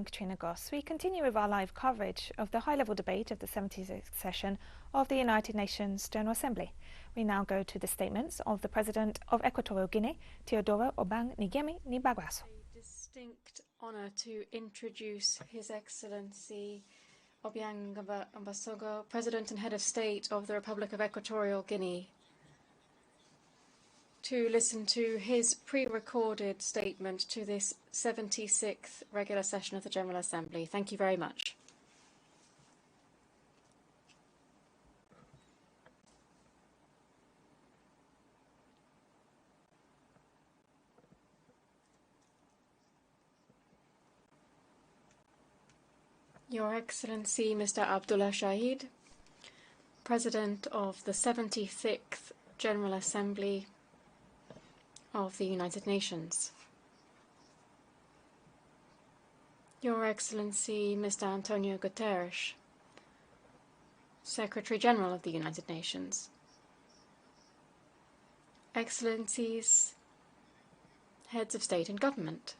Katrina Goss. We continue with our live coverage of the high-level debate of the 76th session of the United Nations General Assembly. We now go to the statements of the President of Equatorial Guinea, Teodoro Obiang Niguema. A distinct honour to introduce His Excellency Obiang President and Head of State of the Republic of Equatorial Guinea, to listen to his pre-recorded statement to this 76th regular session of the General Assembly. Thank you very much. Your Excellency Mr. Abdullah Shahid, President of the 76th General Assembly of the United Nations. Your Excellency Mr. Antonio Guterres, Secretary General of the United Nations. Excellencies, Heads of State and Government,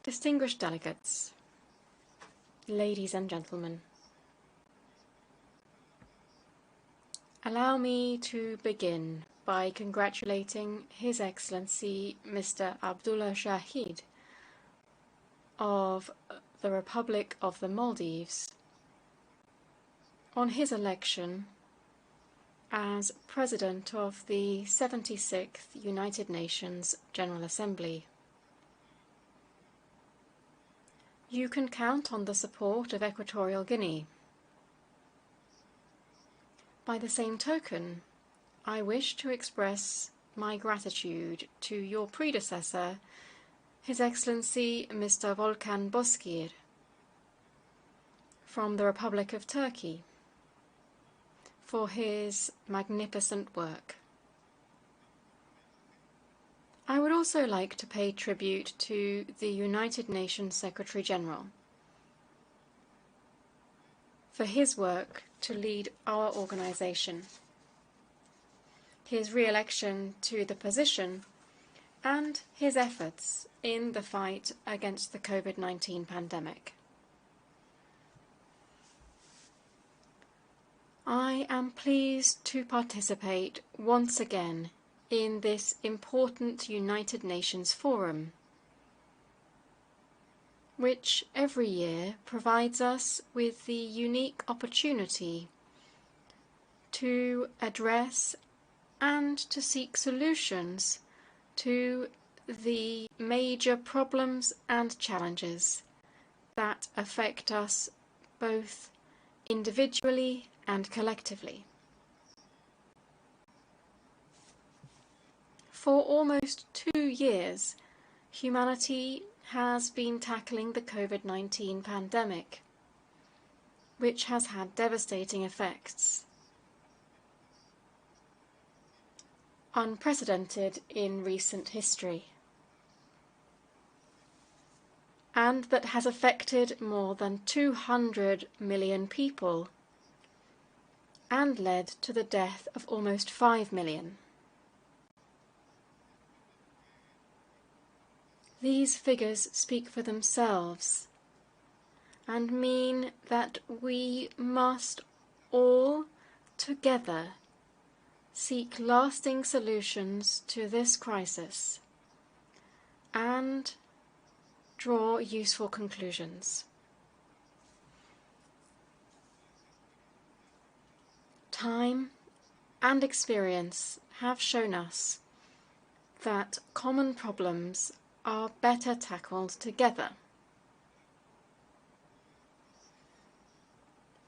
distinguished delegates, ladies and gentlemen. Allow me to begin by congratulating His Excellency Mr. Abdullah Shahid of the Republic of the Maldives on his election as President of the 76th United Nations General Assembly. You can count on the support of Equatorial Guinea. By the same token, I wish to express my gratitude to your predecessor, His Excellency Mr. Volkan Bozkır, from the Republic of Turkey, for his magnificent work. I would also like to pay tribute to the United Nations Secretary General for his work to lead our organization, his re-election to the position, and his efforts in the fight against the COVID-19 pandemic. I am pleased to participate once again in this important United Nations forum, which every year provides us with the unique opportunity to address and to seek solutions to the major problems and challenges that affect us both individually and collectively. For almost 2 years, humanity has been tackling the COVID-19 pandemic, which has had devastating effects, unprecedented in recent history, and that has affected more than 200 million people and led to the death of almost 5 million. These figures speak for themselves and mean that we must all together seek lasting solutions to this crisis and draw useful conclusions. Time and experience have shown us that common problems are better tackled together.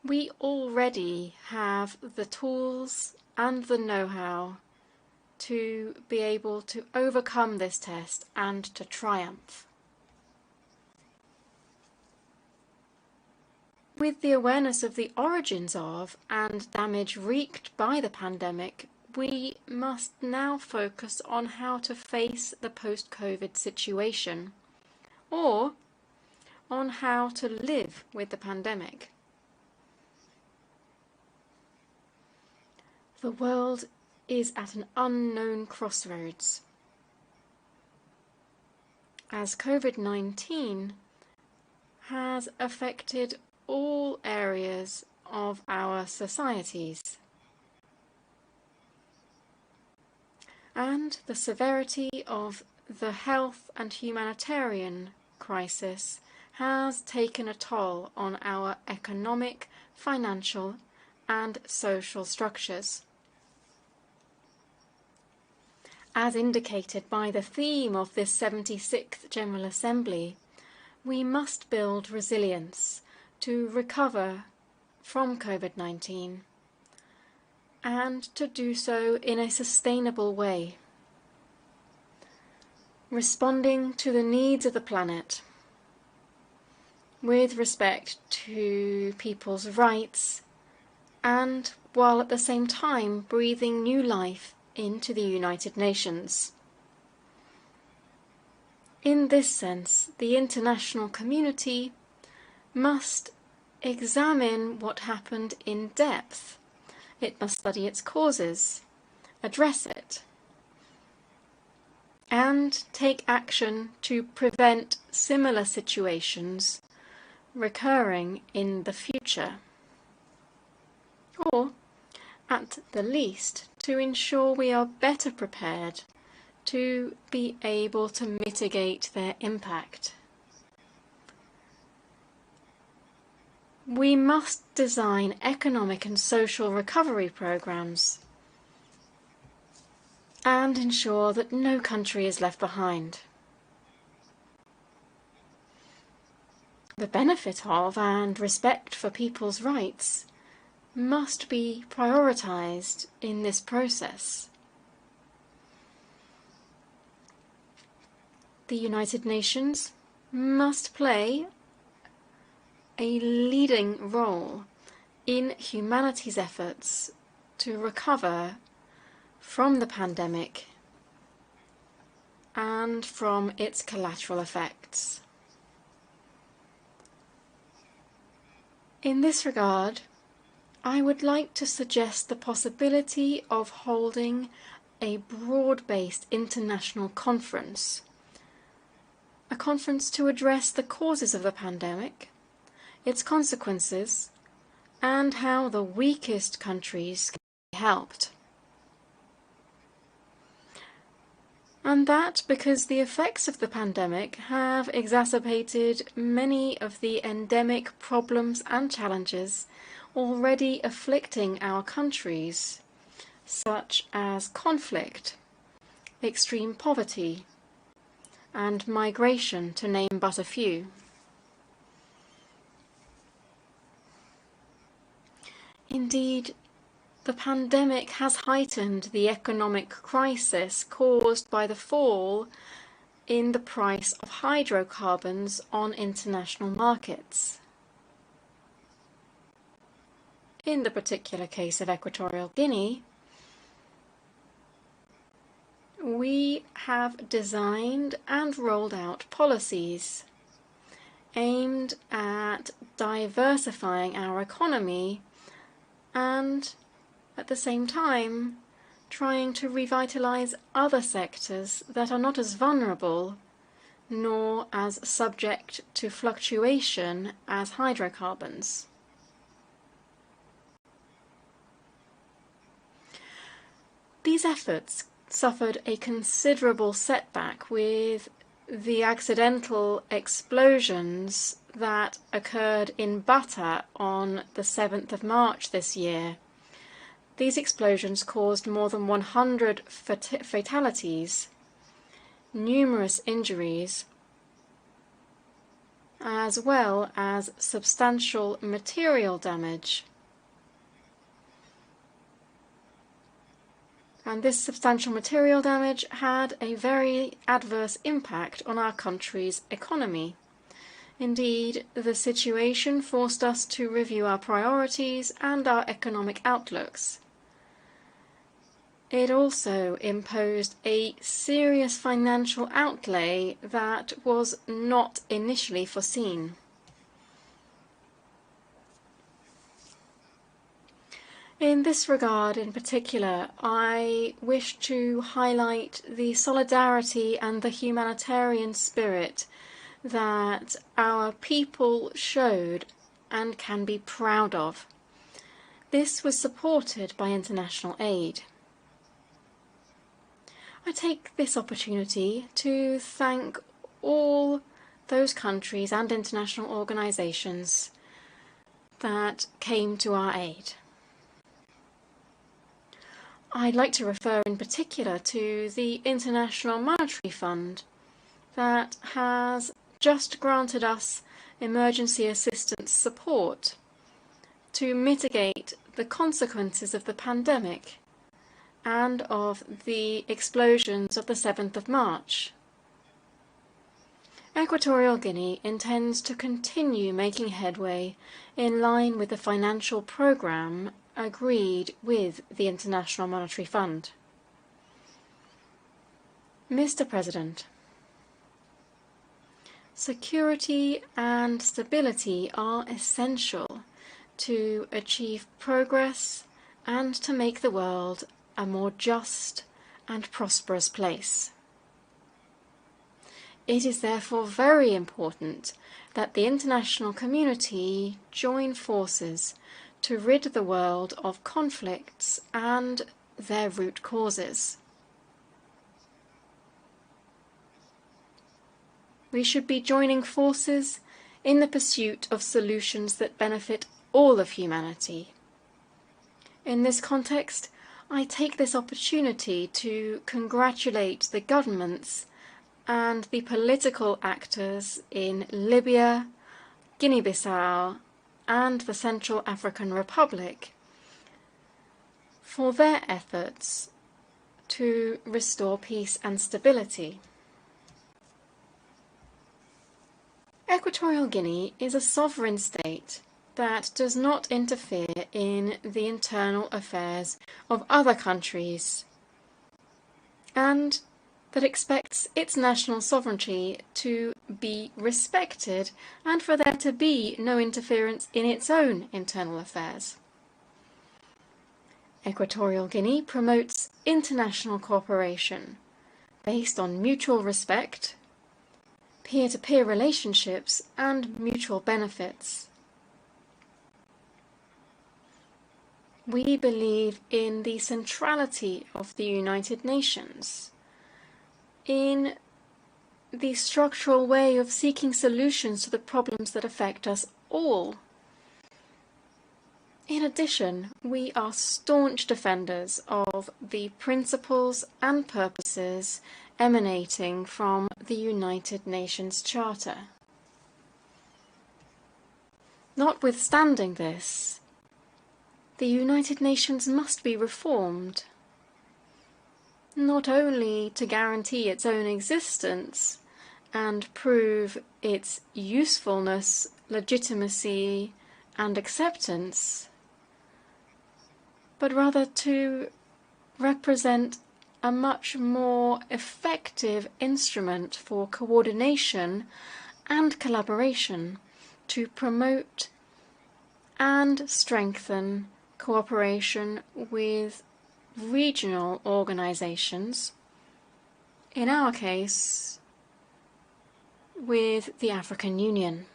We already have the tools and the know-how to be able to overcome this test and to triumph. With the awareness of the origins of and damage wreaked by the pandemic, we must now focus on how to face the post-COVID situation, or on how to live with the pandemic. The world is at an unknown crossroads, as COVID-19 has affected all areas of our societies, and the severity of the health and humanitarian crisis has taken a toll on our economic, financial, and social structures. As indicated by the theme of this 76th General Assembly, we must build resilience to recover from COVID-19 and to do so in a sustainable way, responding to the needs of the planet with respect to people's rights, and while at the same time breathing new life into the United Nations. In this sense, the international community must examine what happened in depth. It must study its causes, address it, and take action to prevent similar situations recurring in the future, or, at the least, to ensure we are better prepared to be able to mitigate their impact. We must design economic and social recovery programs and ensure that no country is left behind. The benefit of and respect for people's rights must be prioritized in this process. The United Nations must play a leading role in humanity's efforts to recover from the pandemic and from its collateral effects. In this regard, I would like to suggest the possibility of holding a broad-based international conference, a conference to address the causes of the pandemic, its consequences, and how the weakest countries can be helped. And that because the effects of the pandemic have exacerbated many of the endemic problems and challenges already afflicting our countries, such as conflict, extreme poverty, and migration, to name but a few. Indeed, the pandemic has heightened the economic crisis caused by the fall in the price of hydrocarbons on international markets. In the particular case of Equatorial Guinea, we have designed and rolled out policies aimed at diversifying our economy and, at the same time, trying to revitalize other sectors that are not as vulnerable nor as subject to fluctuation as hydrocarbons. These efforts suffered a considerable setback with the accidental explosions that occurred in Bata on the 7th of March this year. These explosions caused more than 100 fatalities, numerous injuries, as well as substantial material damage. And this substantial material damage had a very adverse impact on our country's economy. Indeed, the situation forced us to review our priorities and our economic outlooks. It also imposed a serious financial outlay that was not initially foreseen. In this regard in particular, I wish to highlight the solidarity and the humanitarian spirit that our people showed and can be proud of. This was supported by international aid. I take this opportunity to thank all those countries and international organisations that came to our aid. I'd like to refer in particular to the International Monetary Fund that has just granted us emergency assistance support to mitigate the consequences of the pandemic and of the explosions of the 7th of March. Equatorial Guinea intends to continue making headway in line with the financial programme agreed with the International Monetary Fund. Mr. President, security and stability are essential to achieve progress and to make the world a more just and prosperous place. It is therefore very important that the international community join forces to rid the world of conflicts and their root causes. We should be joining forces in the pursuit of solutions that benefit all of humanity. In this context, I take this opportunity to congratulate the governments and the political actors in Libya, Guinea-Bissau, and the Central African Republic for their efforts to restore peace and stability. Equatorial Guinea is a sovereign state that does not interfere in the internal affairs of other countries and that expects its national sovereignty to be respected and for there to be no interference in its own internal affairs. Equatorial Guinea promotes international cooperation based on mutual respect, peer-to-peer relationships, and mutual benefits. We believe in the centrality of the United Nations, in the structural way of seeking solutions to the problems that affect us all. In addition, we are staunch defenders of the principles and purposes emanating from the United Nations Charter. Notwithstanding this, the United Nations must be reformed, not only to guarantee its own existence and prove its usefulness, legitimacy, and acceptance, but rather to represent a much more effective instrument for coordination and collaboration to promote and strengthen cooperation with regional organizations, in our case, with the African Union.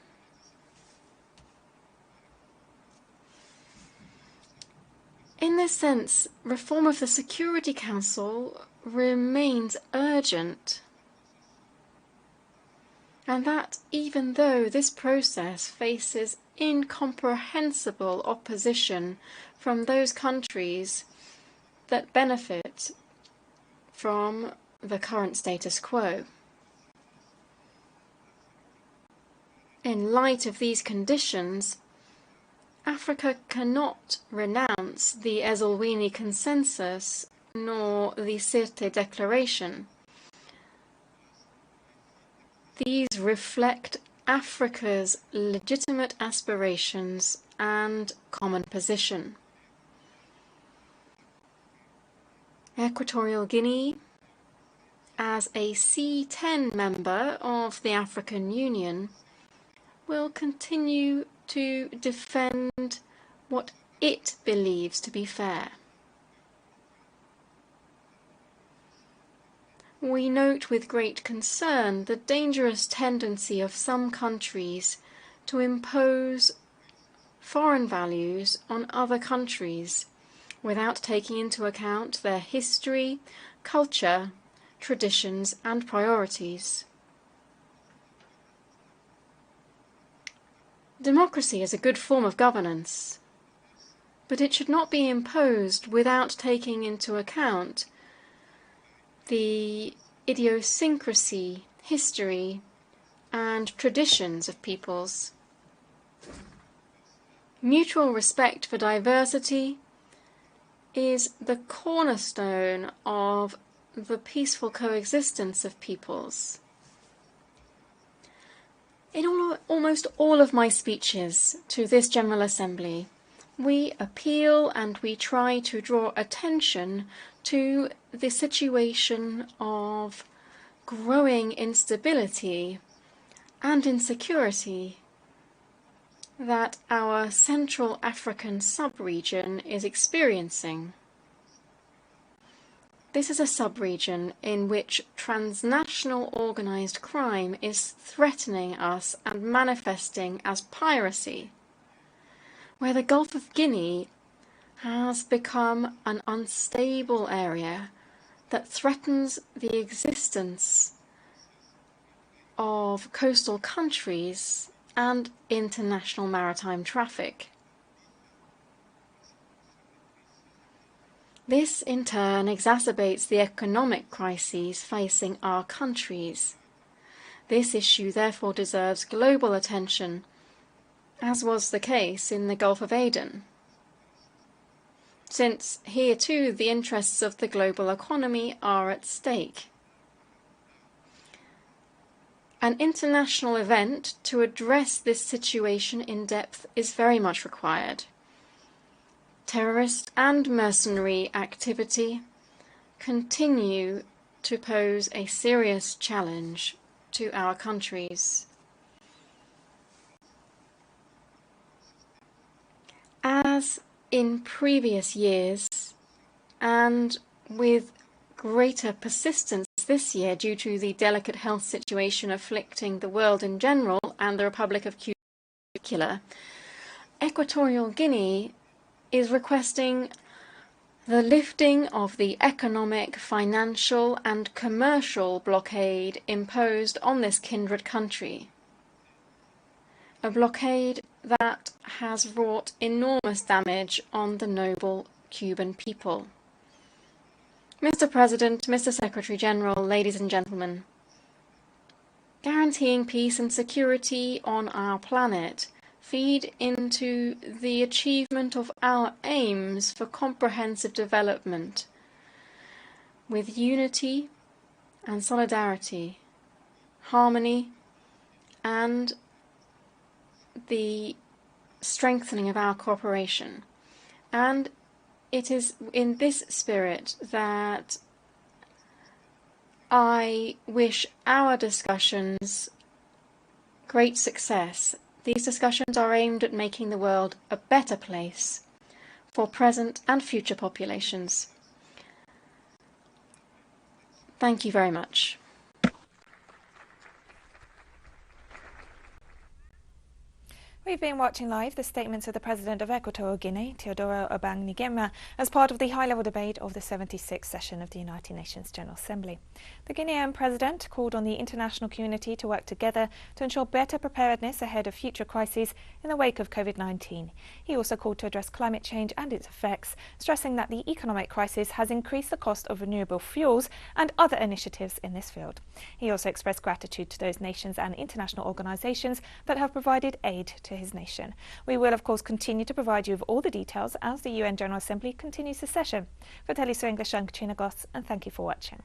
In this sense, reform of the Security Council remains urgent, and that even though this process faces incomprehensible opposition from those countries that benefit from the current status quo. In light of these conditions, Africa cannot renounce the Esselwini Consensus nor the Sirte Declaration. These reflect Africa's legitimate aspirations and common position. Equatorial Guinea, as a C10 member of the African Union, will continue to defend what it believes to be fair. we note with great concern the dangerous tendency of some countries to impose foreign values on other countries without taking into account their history, culture, traditions, and priorities. Democracy is a good form of governance, but it should not be imposed without taking into account the idiosyncrasy, history, and traditions of peoples. Mutual respect for diversity is the cornerstone of the peaceful coexistence of peoples. In almost all of my speeches to this General Assembly, we appeal and we try to draw attention to the situation of growing instability and insecurity that our Central African sub-region is experiencing. This is a sub-region in which transnational organised crime is threatening us and manifesting as piracy, where the Gulf of Guinea has become an unstable area that threatens the existence of coastal countries and international maritime traffic. This in turn exacerbates the economic crises facing our countries. This issue therefore deserves global attention, as was the case in the Gulf of Aden, since here too the interests of the global economy are at stake. An international event to address this situation in depth is very much required. Terrorist and mercenary activity continue to pose a serious challenge to our countries. As in previous years, and with greater persistence this year due to the delicate health situation afflicting the world in general and the Republic of Cuba in particular, Equatorial Guinea is requesting the lifting of the economic, financial and commercial blockade imposed on this kindred country. A blockade that has wrought enormous damage on the noble Cuban people. Mr. President, Mr. Secretary General, ladies and gentlemen, guaranteeing peace and security on our planet feed into the achievement of our aims for comprehensive development with unity and solidarity, harmony, and the strengthening of our cooperation. And it is in this spirit that I wish our discussions great success. These discussions are aimed at making the world a better place for present and future populations. Thank you very much. We've been watching live the statements of the President of Equatorial Guinea, Teodoro Obiang Niguema, as part of the high-level debate of the 76th session of the United Nations General Assembly. The Guinean President called on the international community to work together to ensure better preparedness ahead of future crises in the wake of COVID-19. He also called to address climate change and its effects, stressing that the economic crisis has increased the cost of renewable fuels and other initiatives in this field. He also expressed gratitude to those nations and international organisations that have provided aid to his nation. We will, of course, continue to provide you with all the details as the UN General Assembly continues the session. For teleSUR English, I'm Katrina Goss, and thank you for watching.